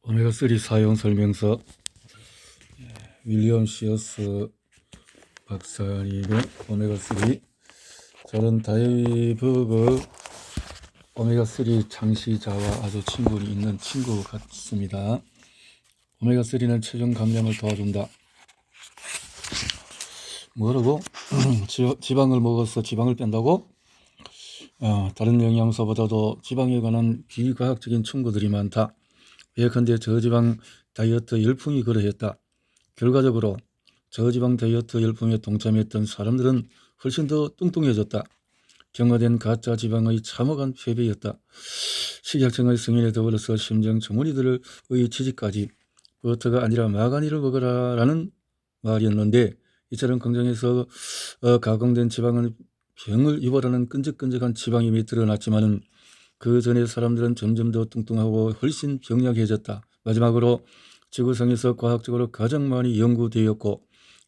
오메가3 사용 설명서. 윌리엄 시어스 박사님의 오메가3. 저는 다이버그 오메가3 창시자와 아주 친분이 있는 친구 같습니다. 오메가3는 체중 감량을 도와준다. 뭐라고? 지방을 먹어서 지방을 뺀다고? 다른 영양소보다도 지방에 관한 비과학적인 충고들이 많다. 예컨대 저지방 다이어트 열풍이 그러했다. 결과적으로 저지방 다이어트 열풍에 동참했던 사람들은 훨씬 더 뚱뚱해졌다. 경화된 가짜 지방의 참혹한 패배였다. 식약청의 승인에 더불어서 심정 전문의들의 지지까지 버터가 아니라 마가니를 먹어라라는 말이었는데, 이처럼 공장에서 가공된 지방은 병을 유발하는 끈적끈적한 지방임이 드러났지만은 그 전에 사람들은 점점 더 뚱뚱하고 훨씬 병약해졌다. 마지막으로 지구상에서 과학적으로 가장 많이 연구되었고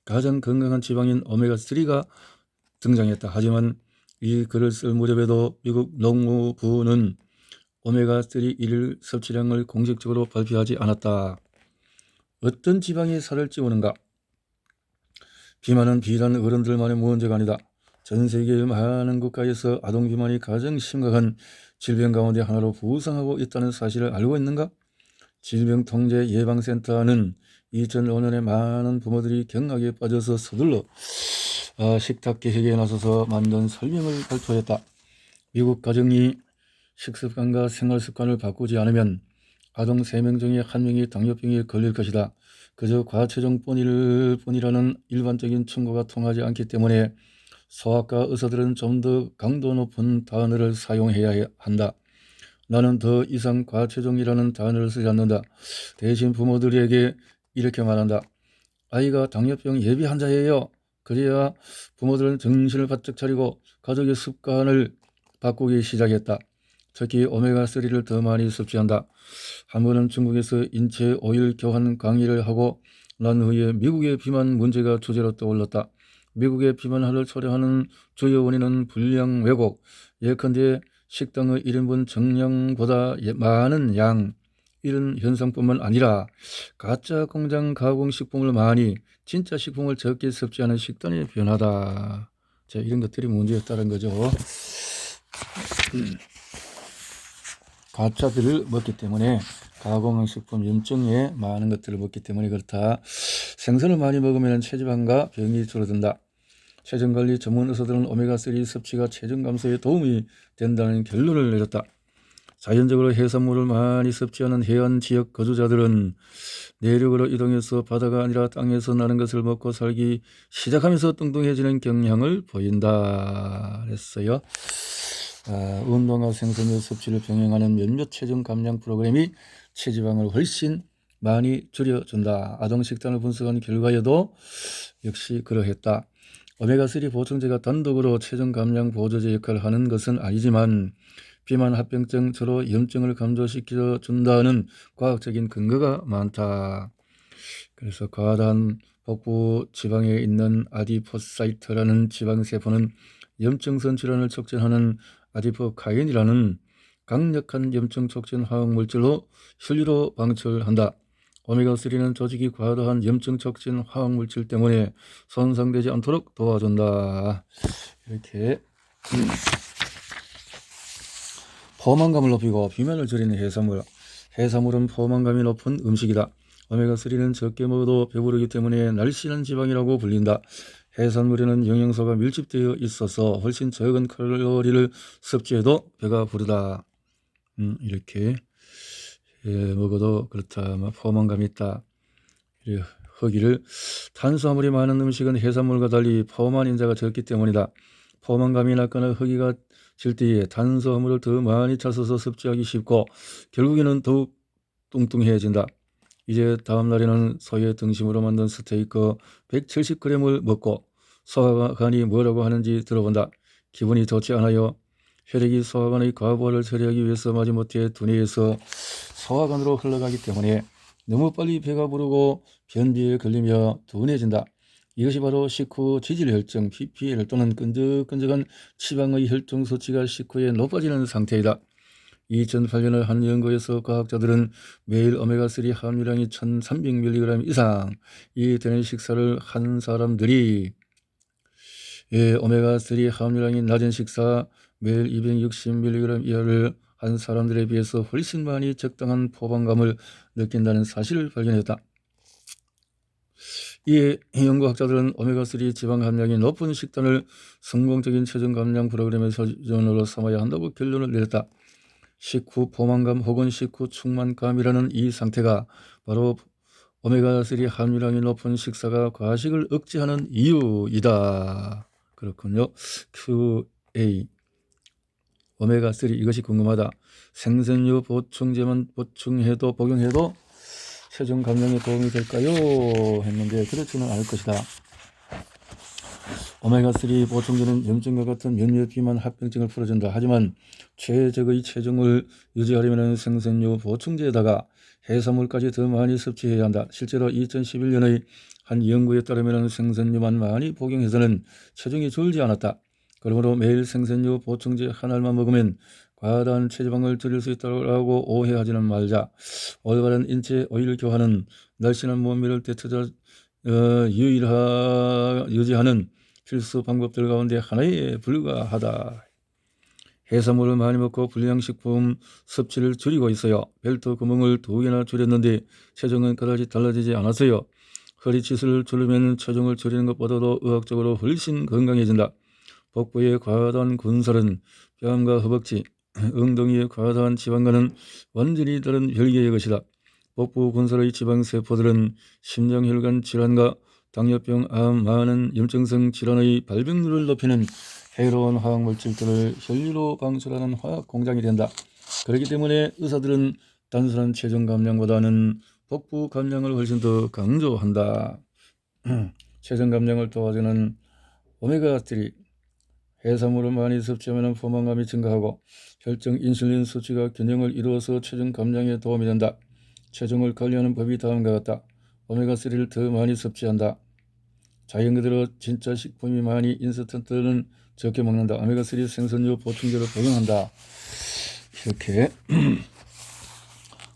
가장 건강한 지방인 오메가3가 등장했다. 하지만 이 글을 쓸 무렵에도 미국 농무부는 오메가3 일일 섭취량을 공식적으로 발표하지 않았다. 어떤 지방이 살을 찌우는가? 비만은 비단 어른들만의 문제가 아니다. 전 세계의 많은 국가에서 아동 비만이 가장 심각한 질병 가운데 하나로 부상하고 있다는 사실을 알고 있는가? 질병통제예방센터는 2005년에 많은 부모들이 경악에 빠져서 서둘러 식탁 계획에 나서서 만든 설명을 발표했다. 미국 가정이 식습관과 생활습관을 바꾸지 않으면 아동 3명 중에 1명이 당뇨병에 걸릴 것이다. 그저 과체중뿐이라는 일반적인 충고가 통하지 않기 때문에 소아과 의사들은 좀 더 강도 높은 단어를 사용해야 한다. 나는 더 이상 과체중이라는 단어를 쓰지 않는다. 대신 부모들에게 이렇게 말한다. 아이가 당뇨병 예비 환자예요. 그래야 부모들은 정신을 바짝 차리고 가족의 습관을 바꾸기 시작했다. 특히 오메가3를 더 많이 섭취한다. 한 번은 중국에서 인체 오일 교환 강의를 하고 난 후에 미국의 비만 문제가 주제로 떠올랐다. 미국의 비만을 초래하는 주요 원인은 불량 왜곡, 예컨대 식당의 1인분 정량보다 많은 양, 이런 현상뿐만 아니라 가짜 공장 가공식품을 많이, 진짜 식품을 적게 섭취하는 식단의 변화다. 자, 이런 것들이 문제였다는 거죠. 가짜들을 먹기 때문에, 가공식품 염증에 많은 것들을 먹기 때문에 그렇다. 생선을 많이 먹으면 체지방과 병이 줄어든다. 체중관리 전문 의사들은 오메가3 섭취가 체중 감소에 도움이 된다는 결론을 내렸다. 자연적으로 해산물을 많이 섭취하는 해안 지역 거주자들은 내륙으로 이동해서 바다가 아니라 땅에서 나는 것을 먹고 살기 시작하면서 뚱뚱해지는 경향을 보인다 했어요. 운동과 생선류 섭취를 병행하는 몇몇 체중 감량 프로그램이 체지방을 훨씬 많이 줄여준다. 아동 식단을 분석한 결과에도 역시 그러했다. 오메가3 보충제가 단독으로 체중 감량 보조제 역할을 하는 것은 아니지만 비만, 합병증, 주로 염증을 감소시켜준다는 과학적인 근거가 많다. 그래서 과다한 복부 지방에 있는 아디포사이트라는 지방세포는 염증선 질환을 촉진하는 아디포카인이라는 강력한 염증 촉진 화학물질로 혈류로 방출한다. 오메가3는 조직이 과다한 염증 촉진 화학물질 때문에 손상되지 않도록 도와준다. 이렇게 포만감을 높이고 비만을 줄이는 해산물. 해산물은 포만감이 높은 음식이다. 오메가3는 적게 먹어도 배부르기 때문에 날씬한 지방이라고 불린다. 해산물에는 영양소가 밀집되어 있어서 훨씬 적은 칼로리를 섭취해도 배가 부르다. 이렇게 먹어도 그렇다. 포만감이 있다. 허기를 탄수화물이 많은 음식은 해산물과 달리 포만 인자가 적기 때문이다. 포만감이 낮거나 허기가 질 때에 탄수화물을 더 많이 찾아서 섭취하기 쉽고 결국에는 더욱 뚱뚱해진다. 이제 다음 날에는 소의 등심으로 만든 스테이크 170g을 먹고 소화관이 뭐라고 하는지 들어본다. 기분이 좋지 않아요. 혈액이 소화관의 과부하를 처리하기 위해서 마지못해 두뇌에서 소화관으로 흘러가기 때문에 너무 빨리 배가 부르고 변비에 걸리며 둔해진다. 이것이 바로 식후 지질혈증, PPL 또는 끈적끈적한 지방의 혈중 수치가 식후에 높아지는 상태이다. 2008년의 한 연구에서 과학자들은 매일 오메가3 함유량이 1300mg 이상이 되는 식사를 한 사람들이 오메가3 함유량이 낮은 식사 매일 260mg 이하를 한 사람들에 비해서 훨씬 많이 적당한 포만감을 느낀다는 사실을 발견했다. 이에 연구학자들은 오메가3 지방 함량이 높은 식단을 성공적인 체중 감량 프로그램의 소전으로 삼아야 한다고 결론을 내렸다. 식후 포만감 혹은 식후 충만감이라는 이 상태가 바로 오메가3 함유량이 높은 식사가 과식을 억제하는 이유이다. 그렇군요. QA 오메가3 이것이 궁금하다. 생선류 보충제만 복용해도 체중 감량에 도움이 될까요? 했는데 그렇지는 않을 것이다. 오메가3 보충제는 염증과 같은 몇몇 비만 합병증을 풀어준다. 하지만 최적의 체중을 유지하려면 생선류 보충제에다가 해산물까지 더 많이 섭취해야 한다. 실제로 2011년의 한 연구에 따르면 생선류만 많이 복용해서는 체중이 줄지 않았다. 그러므로 매일 생선류 보충제 한 알만 먹으면 과다한 체지방을 줄일 수 있다고 오해하지는 말자. 올바른 인체 오일 교환은 날씬한 몸매를 유지하는 필수 방법들 가운데 하나에 불과하다. 해산물을 많이 먹고 불량식품 섭취를 줄이고 있어요. 벨트 구멍을 2개나 줄였는데 체중은 그다지 달라지지 않았어요. 허리짓을 줄이면 체중을 줄이는 것보다도 의학적으로 훨씬 건강해진다. 복부의 과다한 군살은 뺨과 허벅지, 엉덩이의 과다한 지방과는 완전히 다른 별개의 것이다. 복부 군살의 지방세포들은 심장혈관 질환과 당뇨병, 암, 많은 염증성 질환의 발병률을 높이는 해로운 화학물질들을 혈류로 방출하는 화학 공장이 된다. 그렇기 때문에 의사들은 단순한 체중 감량보다는 복부 감량을 훨씬 더 강조한다. 체중 감량을 도와주는 오메가3 해산물을 많이 섭취하면 포만감이 증가하고 혈중 인슐린 수치가 균형을 이루어서 체중 감량에 도움이 된다. 체중을 관리하는 법이 다음과 같다. 오메가3를 더 많이 섭취한다. 자연 그대로 진짜 식품이 많이 인스턴트는 적게 먹는다. 오메가3 생선류 보충제를 복용한다. 이렇게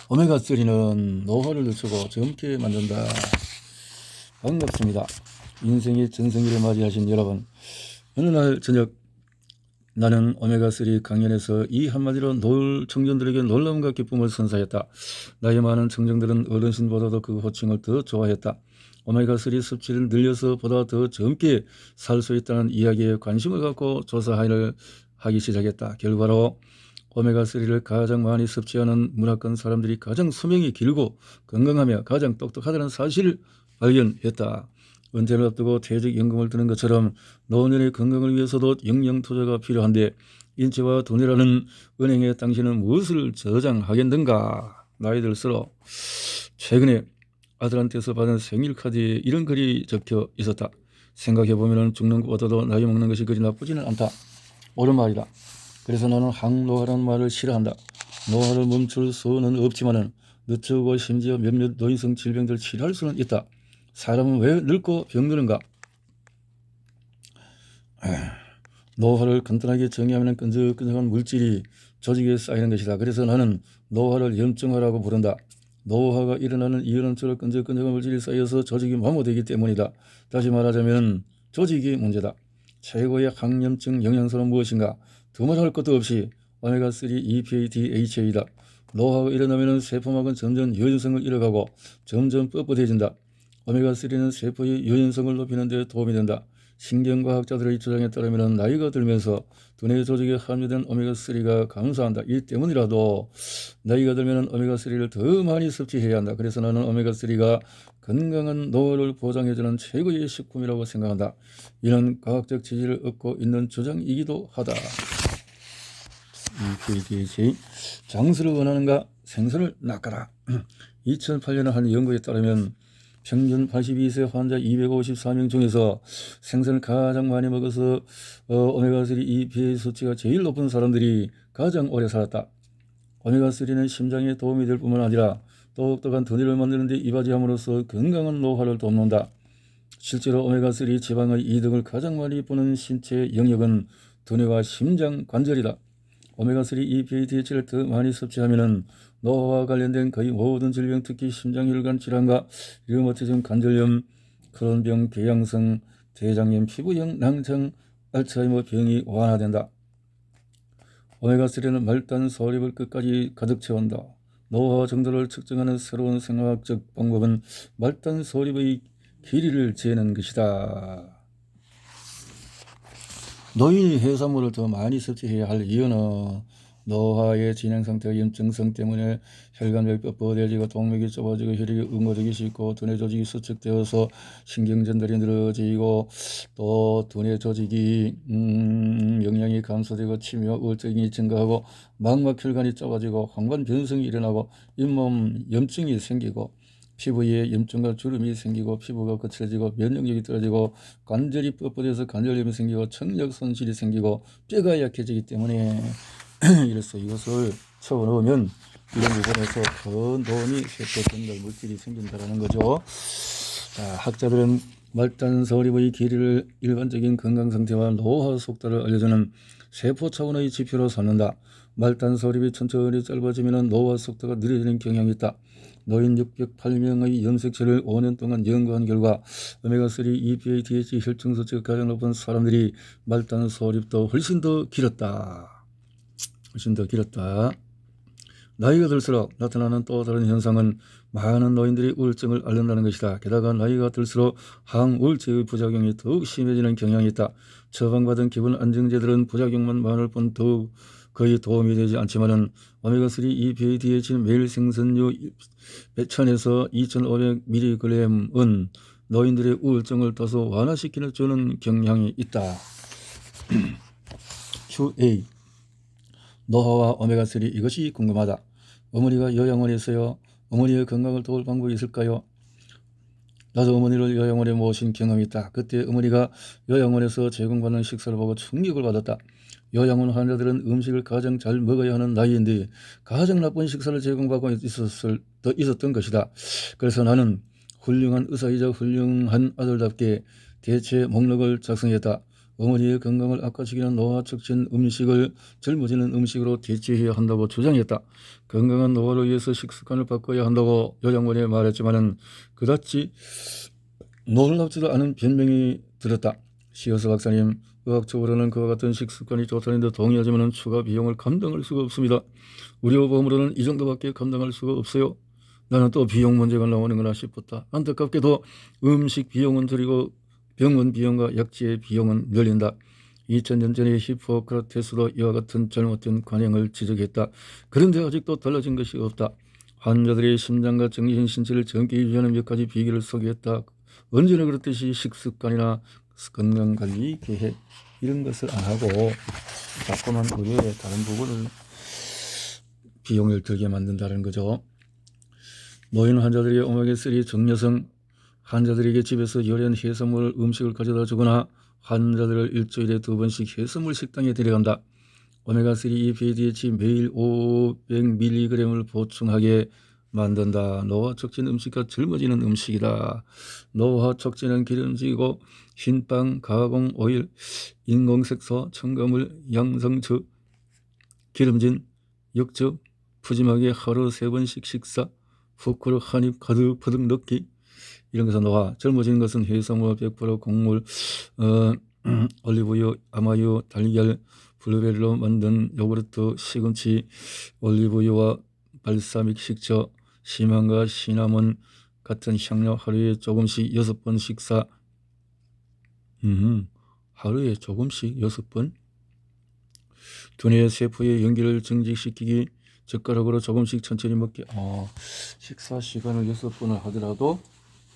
오메가3는 노화를 늦추고 젊게 만든다. 반갑습니다. 인생의 전성기를 맞이하신 여러분, 어느 날 저녁 나는 오메가3 강연에서 이 한마디로 청년들에게 놀라움과 기쁨을 선사했다. 나이 많은 청년들은 어르신보다도 그 호칭을 더 좋아했다. 오메가3 섭취를 늘려서 보다 더 젊게 살 수 있다는 이야기에 관심을 갖고 조사를 하기 시작했다. 결과로 오메가3를 가장 많이 섭취하는 문화권 사람들이 가장 수명이 길고 건강하며 가장 똑똑하다는 사실을 발견했다. 은퇴를 앞두고 퇴직연금을 드는 것처럼 노년의 건강을 위해서도 영양투자가 필요한데 인체와 돈이라는 은행에 당신은 무엇을 저장하겠는가? 나이 들수록 최근에 아들한테서 받은 생일카드에 이런 글이 적혀 있었다. 생각해보면 죽는 것보다도 나이 먹는 것이 그리 나쁘지는 않다. 옳은 말이다. 그래서 나는 항노화라는 말을 싫어한다. 노화를 멈출 수는 없지만 늦추고 심지어 몇몇 노인성 질병들 치료할 수는 있다. 사람은 왜 늙고 병드는가? 노화를 간단하게 정의하면 끈적끈적한 물질이 조직에 쌓이는 것이다. 그래서 나는 노화를 염증화라고 부른다. 노화가 일어나는 이유는 주로 끈적끈적한 물질이 쌓여서 조직이 마모되기 때문이다. 다시 말하자면 조직이 문제다. 최고의 항염증 영양소는 무엇인가? 두말할 것도 없이 오메가3 EPA, DHA이다. 노화가 일어나면 세포막은 점점 유연성을 잃어가고 점점 뻣뻣해진다. 오메가3는 세포의 유연성을 높이는 데 도움이 된다. 신경과학자들의 주장에 따르면 나이가 들면서 두뇌 조직에 함유된 오메가3가 감소한다. 이 때문이라도 나이가 들면 오메가3를 더 많이 섭취해야 한다. 그래서 나는 오메가3가 건강한 노화를 보장해주는 최고의 식품이라고 생각한다. 이는 과학적 지지를 얻고 있는 주장이기도 하다. EPDHA 장수를 원하는가? 생선을 낚아라. 2008년 한 연구에 따르면 평균 82세 환자 254명 중에서 생선을 가장 많이 먹어서 오메가3 EPA 수치가 제일 높은 사람들이 가장 오래 살았다. 오메가3는 심장에 도움이 될 뿐만 아니라 똑똑한 두뇌를 만드는 데 이바지함으로써 건강한 노화를 돕는다. 실제로 오메가3 지방의 이득을 가장 많이 보는 신체 영역은 두뇌와 심장 관절이다. 오메가3 EPA DHA를 더 많이 섭취하면은 노화와 관련된 거의 모든 질병, 특히 심장혈관 질환과 류마티즘, 관절염, 크론병, 궤양성, 대장염, 피부염, 낭청, 알츠하이머 병이 완화된다. 오메가3는 말단 소립을 끝까지 가득 채운다. 노화 정도를 측정하는 새로운 생화학적 방법은 말단 소립의 길이를 재는 것이다. 노인이 해산물을 더 많이 섭취해야 할 이유는 노화의 진행 상태와 염증성 때문에 혈관벽이 뻣뻣해지고 동맥이 좁아지고 혈액이 응고되기 쉽고 두뇌 조직이 수축되어서 신경전달이 늘어지고 또 두뇌 조직이 영양이 감소되고 치매와 우울증이 증가하고 망막혈관이 좁아지고 황반 변성이 일어나고 잇몸 염증이 생기고 피부에 염증과 주름이 생기고 피부가 거칠어지고 면역력이 떨어지고 관절이 뻣뻣해서 관절염이 생기고 청력 손실이 생기고 뼈가 약해지기 때문에 이래서 이것을 채워넣으면 이런 부분에서 큰 도움이 세포 전달 물질이 생긴다는 거죠. 자, 학자들은 말단 소립의 길이를 일반적인 건강 상태와 노화 속도를 알려주는 세포 차원의 지표로 삼는다. 말단 소립이 천천히 짧아지면 노화 속도가 느려지는 경향이 있다. 노인 608명의 염색체를 5년 동안 연구한 결과 오메가3 EPA DHA 혈중 수치가 가장 높은 사람들이 말단 소립도 훨씬 더 길었다. 나이가 들수록 나타나는 또 다른 현상은 많은 노인들이 우울증을 앓는다는 것이다. 게다가 나이가 들수록 항우울제의 부작용이 더욱 심해지는 경향이 있다. 처방받은 기분 안정제들은 부작용만 많을 뿐 더욱 거의 도움이 되지 않지만은 오메가3 EPA DHA는 매일 생선류 1000에서 2500mg은 노인들의 우울증을 다소 완화시키는 주는 경향이 있다. QA 노화와 오메가3 이것이 궁금하다. 어머니가 요양원에 있어요. 어머니의 건강을 도울 방법이 있을까요? 나도 어머니를 요양원에 모신 경험이 있다. 그때 어머니가 요양원에서 제공받는 식사를 보고 충격을 받았다. 요양원 환자들은 음식을 가장 잘 먹어야 하는 나이인데 가장 나쁜 식사를 제공받고 있었던 것이다. 그래서 나는 훌륭한 의사이자 훌륭한 아들답게 대체 목록을 작성했다. 어머니의 건강을 악화시키는 노화 촉진 음식을 젊어지는 음식으로 대체해야 한다고 주장했다. 건강한 노화를 위해서 식습관을 바꿔야 한다고 요양원에 말했지만은 그다지 놀랍지도 않은 변명이 들었다. 시어스 박사님, 의학적으로는 그와 같은 식습관이 좋다는 데 동의하지만 추가 비용을 감당할 수가 없습니다. 의료보험으로는 이 정도밖에 감당할 수가 없어요. 나는 또 비용 문제가 나오는구나 싶었다. 안타깝게도 음식 비용은 줄이고 병원 비용과 약지의 비용은 늘린다. 2000년 전에 히포크라테스도 이와 같은 잘못된 관행을 지적했다. 그런데 아직도 달라진 것이 없다. 환자들의 심장과 정신 신체를 젊게 유지하는 몇 가지 비결을 소개했다. 언제나 그렇듯이 식습관이나 건강관리 계획 이런 것을 안 하고 자꾸만 의료의 다른 부분을 비용을 들게 만든다는 거죠. 노인 환자들의 오메가3 정려성 환자들에게 집에서 요리한 해산물 음식을 가져다 주거나 환자들을 일주일에 2번씩 해산물 식당에 데려간다. 오메가3 EPA DHA 매일 500mg을 보충하게 만든다. 노화 촉진 음식과 젊어지는 음식이다. 노화 촉진은 기름지고 흰빵, 가공 오일, 인공색소, 첨가물, 양상추, 기름진 육즙, 푸짐하게 하루 3번씩 식사, 포크로 한 입 가득 퍼득 넣기 이런 것은 노화. 젊어지는 것은 해산물 100% 곡물, 올리브유, 아마유, 달걀, 블루베리로 만든 요구르트, 시금치, 올리브유와 발사믹 식초, 시망과 시나몬 같은 향료 하루에 조금씩 6번 식사. 하루에 조금씩 6번. 두뇌 세포의 연기를 정지시키기, 젓가락으로 조금씩 천천히 먹기. 식사 시간을 6번을 하더라도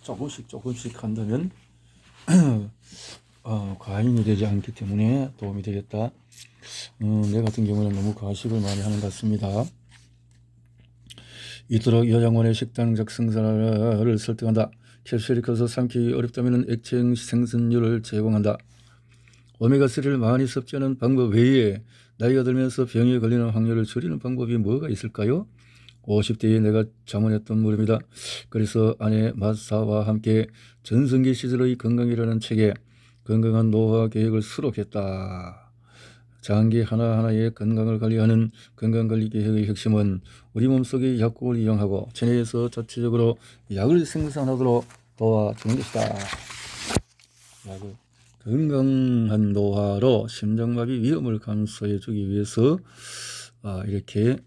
조금씩 한다면 과잉이 되지 않기 때문에 도움이 되겠다. 내 같은 경우는 너무 과식을 많이 하는 것 같습니다. 이토록 요양원의 식당 작성자를 설득한다. 캡슐이 커서 삼키기 어렵다면 액체 생선류를 제공한다. 오메가3를 많이 섭취하는 방법 외에 나이가 들면서 병에 걸리는 확률을 줄이는 방법이 뭐가 있을까요? 50대에 내가 자문했던 물음이다. 그래서 아내 마사와 함께 전성기 시절의 건강이라는 책에 건강한 노화 계획을 수록했다. 장기 하나하나의 건강을 관리하는 건강관리 계획의 핵심은 우리 몸속의 약국을 이용하고 체내에서 자체적으로 약을 생산하도록 도와주는 것이다. 약을 건강한 노화로 심장마비 위험을 감소해주기 위해서 이렇게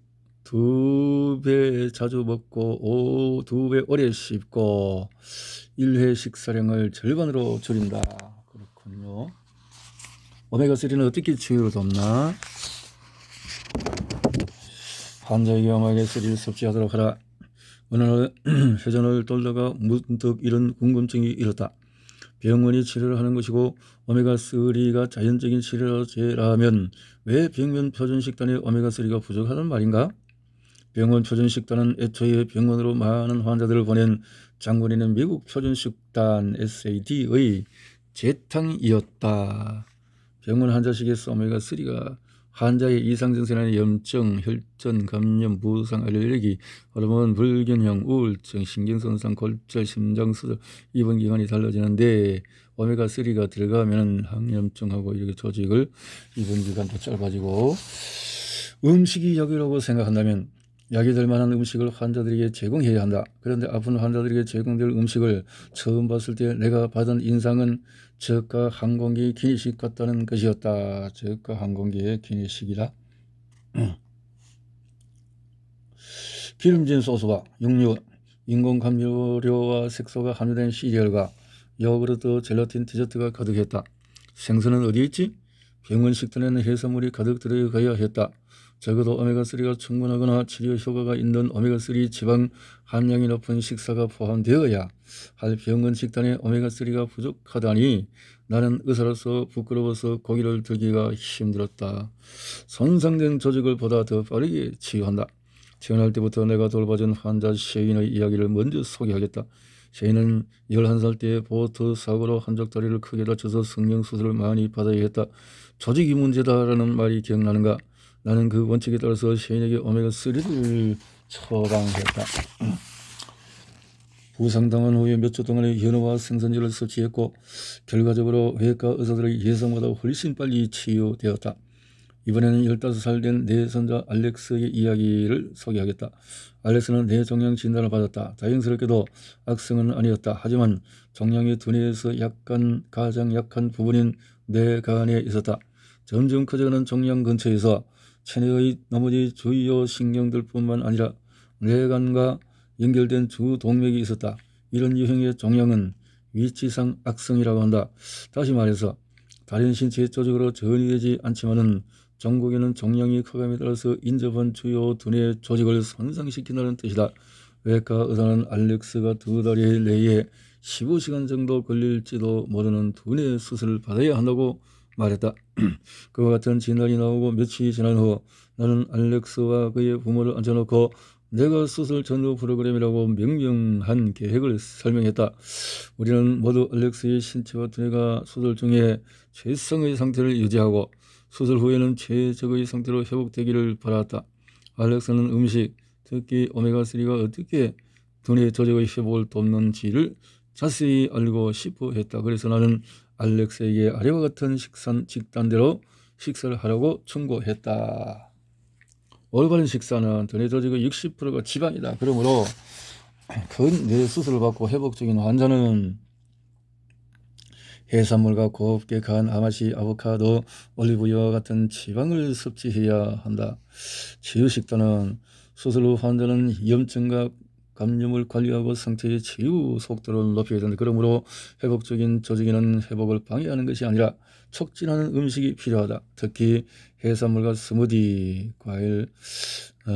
2배 자주 먹고 2배 오래 씹고 1회 식사량을 절반으로 줄인다. 그렇군요. 오메가3는 어떻게 치유를 돕나? 환자에게 오메가3를 섭취하도록 하라. 어느 날 회전을 돌다가 문득 이런 궁금증이 일었다. 병원이 치료를 하는 것이고 오메가3가 자연적인 치료제라면 왜 병원 표준식단에 오메가3가 부족하단 말인가? 병원 표준식단은 애초에 병원으로 많은 환자들을 보낸 장군이는 미국 표준식단 SAD의 재탕이었다. 병원 환자식에서 오메가3가 환자의 이상 증세는 염증, 혈전, 감염, 부상, 알레르기, 호르몬 불균형, 우울증, 신경손상, 골절, 심장수술, 입원기간이 달라지는데 오메가3가 들어가면 항염증하고 이렇게 조직을 입원기간도 짧아지고 음식이 약이라고 생각한다면 약이 될 만한 음식을 환자들에게 제공해야 한다. 그런데 아픈 환자들에게 제공될 음식을 처음 봤을 때 내가 받은 인상은 저가 항공기 기내식 같다는 것이었다. 저가 항공기의 기내식이다. 기름진 소스와 육류, 인공 감미료와 색소가 함유된 시리얼과 요구르트, 젤라틴, 디저트가 가득했다. 생선은 어디 있지? 병원 식단에는 해산물이 가득 들어가야 했다. 적어도 오메가3가 충분하거나 치료 효과가 있는 오메가3 지방 함량이 높은 식사가 포함되어야 할 병원 식단에 오메가3가 부족하다니 나는 의사로서 부끄러워서 고기를 들기가 힘들었다. 손상된 조직을 보다 더 빠르게 치유한다. 태어날 때부터 내가 돌봐준 환자 셰인의 이야기를 먼저 소개하겠다. 셰인은 11살 때 보트 사고로 한쪽 다리를 크게 다쳐서 성형수술을 많이 받아야 했다. 조직이 문제다라는 말이 기억나는가? 나는 그 원칙에 따라서 셰인에게 오메가3를 처방했다. 부상당한 후에 몇 주 동안의 연어와 생선류를 섭취했고 결과적으로 외과 의사들의 예상보다 훨씬 빨리 치유되었다. 이번에는 15살 된 내 손자 알렉스의 이야기를 소개하겠다. 알렉스는 뇌종양 진단을 받았다. 다행스럽게도 악성은 아니었다. 하지만 종양이 두뇌에서 가장 약한 부분인 뇌간에 있었다. 점점 커져가는 종양 근처에서 체내의 나머지 주요 신경들뿐만 아니라 뇌간과 연결된 주 동맥이 있었다. 이런 유형의 종양은 위치상 악성이라고 한다. 다시 말해서 다른 신체 조직으로 전이되지 않지만은 종국에는 종양이 커감에 따라서 인접한 주요 두뇌 조직을 손상시킨다는 뜻이다. 외과 의사는 알렉스가 2다리 내에 15시간 정도 걸릴지도 모르는 두뇌 수술을 받아야 한다고 말했다. 그와 같은 진단이 나오고 며칠이 지난 후 나는 알렉스와 그의 부모를 앉혀놓고 내가 수술 전후 프로그램이라고 명명한 계획을 설명했다. 우리는 모두 알렉스의 신체와 두뇌가 수술 중에 최상의 상태를 유지하고 수술 후에는 최적의 상태로 회복되기를 바랐다. 알렉스는 음식, 특히 오메가3가 어떻게 두뇌 조직의 회복을 돕는지를 자세히 알고 싶어 했다. 그래서 나는 알렉스에게 아래와 같은 식단대로 식사를 하라고 충고했다. 올바른 식사는 두뇌 조직의 60%가 지방이다. 그러므로 큰 뇌 수술을 받고 회복적인 환자는 해산물과 곱게 간 아마시, 아보카도, 올리브유와 같은 지방을 섭취해야 한다. 치유 식단은 수술 후 환자는 염증과 감염을 관리하고 상태의 치유 속도를 높여야 된다. 그러므로 회복적인 조직에는 회복을 방해하는 것이 아니라 촉진하는 음식이 필요하다. 특히 해산물과 스무디, 과일,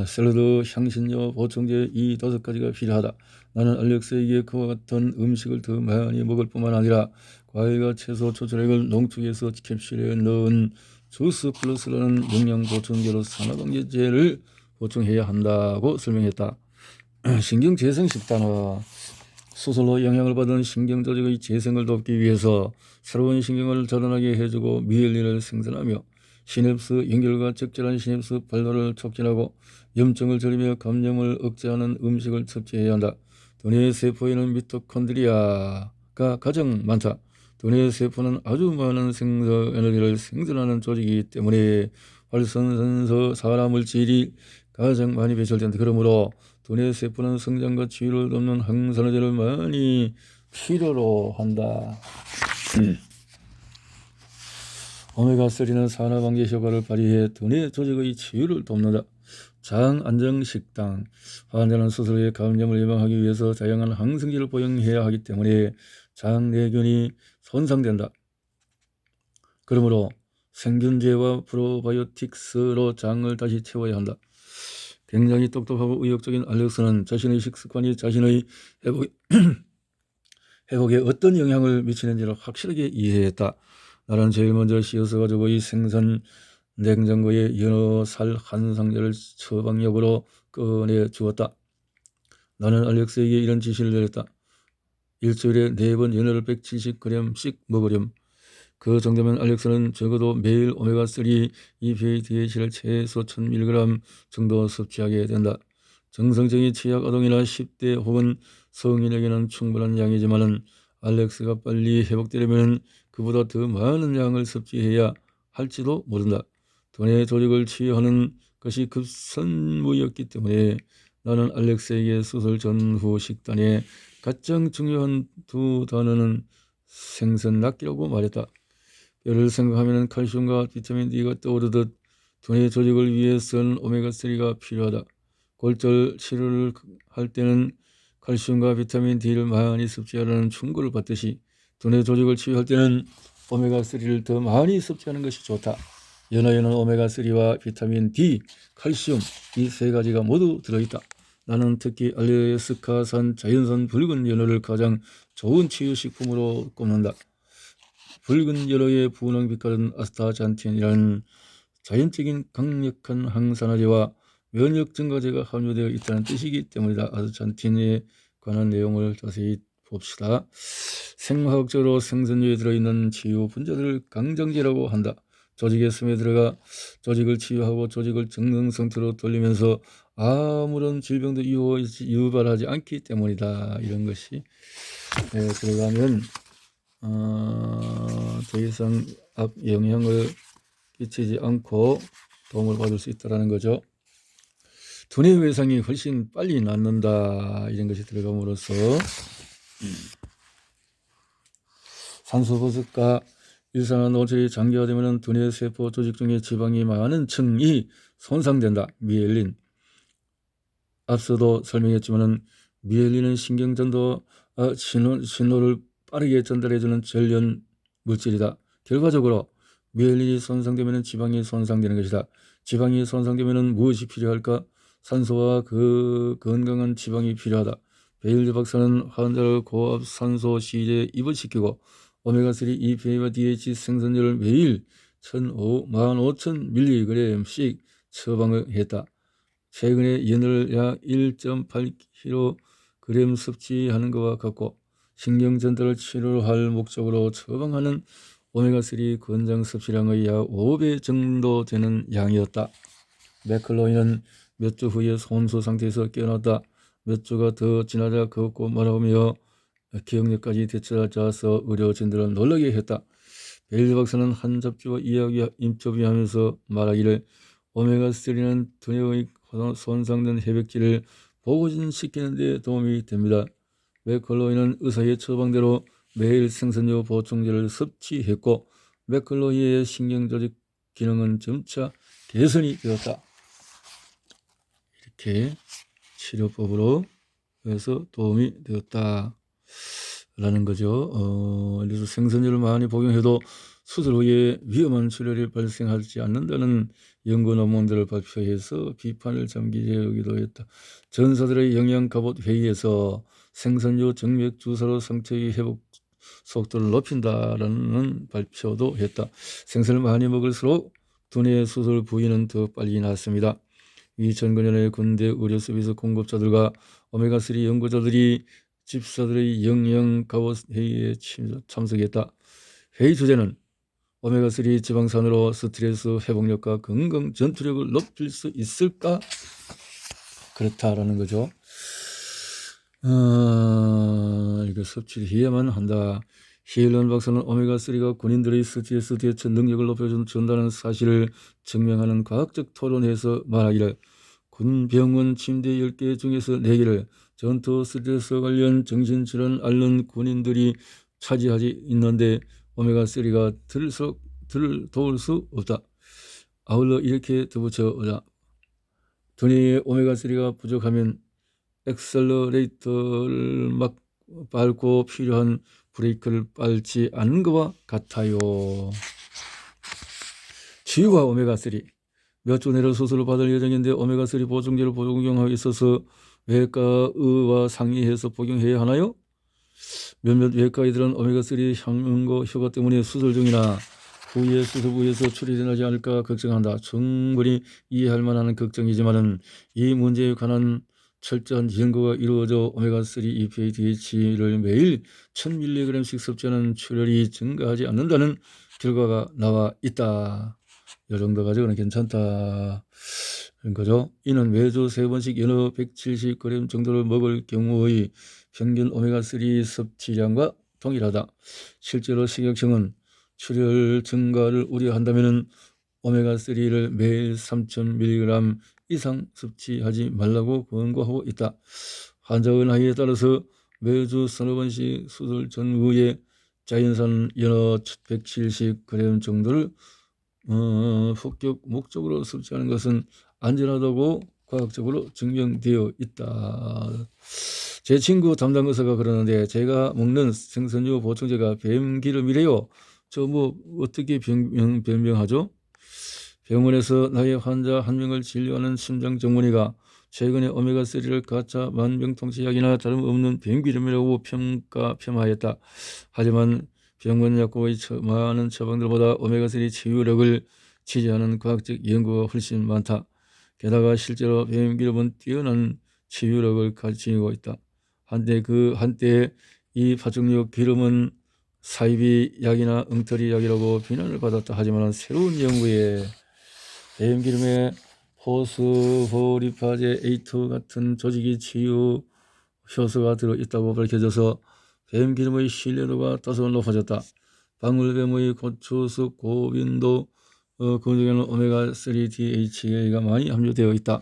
샐러드, 향신료, 보충제 이 5가지가 필요하다. 나는 알렉스에게 그와 같은 음식을 더 많이 먹을 뿐만 아니라 과일과 채소, 초절액을 농축해서 캡슐에 넣은 주스 플러스라는 영양 보충제로 산화방제제를 보충해야 한다고 설명했다. 신경 재생 식단은 수술로 영향을 받은 신경 조직의 재생을 돕기 위해서 새로운 신경을 자라나게 해주고 미엘린을 생산하며 시냅스 연결과 적절한 시냅스 발달을 촉진하고 염증을 줄이며 감염을 억제하는 음식을 섭취해야 한다. 두뇌 세포에는 미토콘드리아가 가장 많다. 두뇌 세포는 아주 많은 생성 에너지를 생산하는 조직이기 때문에 활성산소 산화물질이 가장 많이 배출된다. 그러므로 두뇌 세포는 성장과 치유를 돕는 항산화제를 많이 필요로 한다. 오메가3는 산화 방지 효과를 발휘해 두뇌 조직의 치유를 돕는다. 장 안정 식단. 환자는 수술 후에 감염을 예방하기 위해서 다양한 항생제를 복용해야 하기 때문에 장 내균이 손상된다. 그러므로 생균제와 프로바이오틱스로 장을 다시 채워야 한다. 굉장히 똑똑하고 의욕적인 알렉스는 자신의 식습관이 자신의 회복에 어떤 영향을 미치는지를 확실하게 이해했다. 나는 제일 먼저 씌어서 가지고 이 생선 냉장고에 연어 살 한 상자를 처방약으로 꺼내 주었다. 나는 알렉스에게 이런 지시를 내렸다. 일주일에 4번 연어를 170g씩 먹으렴. 그 정도면 알렉스는 적어도 매일 오메가3 EPA-DHA를 최소 1000mg 정도 섭취하게 된다. 정상적인 취약 아동이나 10대 혹은 성인에게는 충분한 양이지만 알렉스가 빨리 회복되려면 그보다 더 많은 양을 섭취해야 할지도 모른다. 두뇌 조직을 치유하는 것이 급선무였기 때문에 나는 알렉스에게 수술 전후 식단에 가장 중요한 2단어는 생선 낫기라고 말했다. 뼈를 생각하면 칼슘과 비타민 D가 떠오르듯 두뇌 조직을 위해서는 오메가3가 필요하다. 골절 치료를 할 때는 칼슘과 비타민 D를 많이 섭취하라는 충고를 받듯이 두뇌 조직을 치유할 때는 오메가3를 더 많이 섭취하는 것이 좋다. 연어에는 오메가3와 비타민 D, 칼슘 이 3가지가 모두 들어있다. 나는 특히 알래스카산 자연산 붉은 연어를 가장 좋은 치유식품으로 꼽는다. 붉은 연어의 분홍 빛깔은 아스타잔틴이라는 자연적인 강력한 항산화제와 면역 증가제가 함유되어 있다는 뜻이기 때문이다. 아스타잔틴에 관한 내용을 자세히 봅시다. 생화학적으로 생선류에 들어있는 치유 분자들을 강장제라고 한다. 조직에 스며들어가 조직을 치유하고 조직을 정상 상태로 돌리면서 아무런 질병도 유발하지 않기 때문이다. 이런 것이 들어가면 더 이상 영향을 끼치지 않고 도움을 받을 수 있다는 거죠. 두뇌 외상이 훨씬 빨리 낫는다. 이런 것이 들어감으로써 산소 버섯과 일산화노즐이 장기화되면 두뇌 세포 조직 중에 지방이 많은 층이 손상된다. 미엘린. 앞서도 설명했지만 미엘린은 신경전도 신호를 빠르게 전달해주는 전련 물질이다. 결과적으로 미엘린이 손상되면 지방이 손상되는 것이다. 지방이 손상되면 무엇이 필요할까? 산소와 그 건강한 지방이 필요하다. 베일즈 박사는 환자를 고압 산소 시제에 입원시키고 오메가3 EPA와 DHA 생선류를 매일 15,000mg씩 처방을 했다. 최근에 연어를 약 1.8kg 섭취하는 것과 같고 신경전달을 치료할 목적으로 처방하는 오메가3 권장 섭취량의 약 5배 정도 되는 양이었다. 맥클로이는 몇 주 후에 손수 상태에서 깨어났다. 몇 주가 더 지나자 걷고 말하며 기억력까지 되찾아서 의료진들을 놀라게 했다. 베일즈 박사는 한 잡지와 이야기 인터뷰하면서 말하기를 오메가3는 두뇌의 손상된 회백질을 보호진시키는 데 도움이 됩니다. 맥컬로이는 의사의 처방대로 매일 생선류 보충제를 섭취했고 맥컬로이의 신경조직 기능은 점차 개선이 되었다. 이렇게 치료법으로 해서 도움이 되었다 라는 거죠. 그래서 생선류를 많이 복용해도 수술 후에 위험한 출혈이 발생하지 않는다는 연구 논문들을 발표해서 비판을 잠기기도 했다. 전사들의 영양 갑옷 회의에서 생선류 정맥 주사로 상처의 회복 속도를 높인다라는 발표도 했다. 생선을 많이 먹을수록 두뇌 수술 부위는 더 빨리 낫습니다. 2009년에 군대 의료 서비스 공급자들과 오메가3 연구자들이 집사들의 영양 갑옷 회의에 참석했다. 회의 주제는 오메가3 지방산으로 스트레스 회복력과 건강 전투력을 높일 수 있을까? 그렇다라는 거죠. 이거 섭취를 해야만 한다. 히일런 박사는 오메가3가 군인들의 스트레스 대처 능력을 높여준다는 사실을 증명하는 과학적 토론회에서 말하기를 군 병원 침대 10개 중에서 4개를 전투 스트레스 관련 정신질환 앓는 군인들이 차지하지 있는데 오메가3가 도울 수 없다. 아울러 이렇게 덧붙여 두뇌에 오메가3가 부족하면 엑셀러레이터를 막 밟고 필요한 브레이크를 밟지 않는 것과 같아요. 치유와 오메가3 몇 주 내로 수술을 받을 예정인데 오메가3 보충제를 복용하고 있어서 외과의와 상의해서 복용해야 하나요? 몇몇 외과의들은 오메가3 향응고 효과 때문에 수술 중이나 후에 수술 후에서 출혈이 나지 않을까 걱정한다. 충분히 이해할 만한 걱정이지만 이 문제에 관한 철저한 연구가 이루어져 오메가3 EPA DH를 매일 1000mg씩 섭취하는 출혈이 증가하지 않는다는 결과가 나와 있다. 이 정도 가지고는 괜찮다. 그런 거죠. 이는 매주 3번씩 연어 170g 정도를 먹을 경우의 평균 오메가3 섭취량과 동일하다. 실제로 식약청은 출혈 증가를 우려한다면 오메가3를 매일 3000mg 이상 섭취하지 말라고 권고하고 있다. 환자의 나이에 따라서 매주 서너 번씩 수술 전후에 자연산 연어 170g 정도를 폭격 목적으로 섭취하는 것은 안전하다고 과학적으로 증명되어 있다. 제 친구 담당 의사가 그러는데 제가 먹는 생선류 보충제가 뱀기름이래요. 저 뭐 어떻게 변명하죠? 병원에서 나의 환자 한 명을 진료하는 심장 전문의가 최근에 오메가3를 가짜 만병통치약이나 다름없는 뱀기름이라고 폄하했다. 하지만 병원 약국의 많은 처방들보다 오메가3 치유력을 지지하는 과학적 연구가 훨씬 많다. 게다가 실제로 뱀기름은 뛰어난 치유력을 가지고 있다. 한때 이 파충류 기름은 사이비 약이나 엉터리 약이라고 비난을 받았다. 하지만 새로운 연구에 뱀기름에 포스포리파제 A2 같은 조직이 치유 효소가 들어있다고 밝혀져서 뱀기름의 신뢰도가 다소 높아졌다. 방울뱀의 고추수 고빈도 그중에는 오메가3 DHA가 많이 함유되어 있다.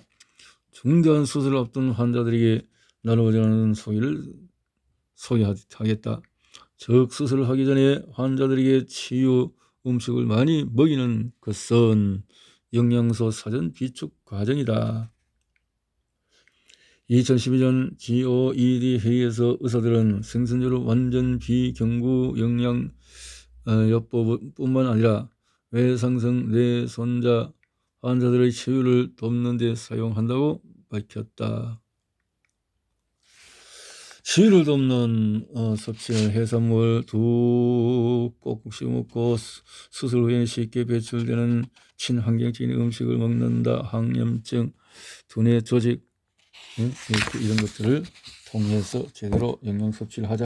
중대한 수술을 앞둔 환자들에게 나누어지는 소개하겠다. 즉 수술을 하기 전에 환자들에게 치유 음식을 많이 먹이는 것은 영양소 사전 비축 과정이다. 2012년 GOED 회의에서 의사들은 생선류를 완전 비경구 영양 요법뿐만 아니라 외상성 뇌손자 환자들의 치유를 돕는 데 사용한다고 밝혔다. 치유를 돕는 섭취는 해산물 꼭 씹어먹고 수술 후에 쉽게 배출되는 친환경적인 음식을 먹는다. 항염증, 두뇌 조직 이런 것들을 통해서 제대로 영양 섭취를 하자.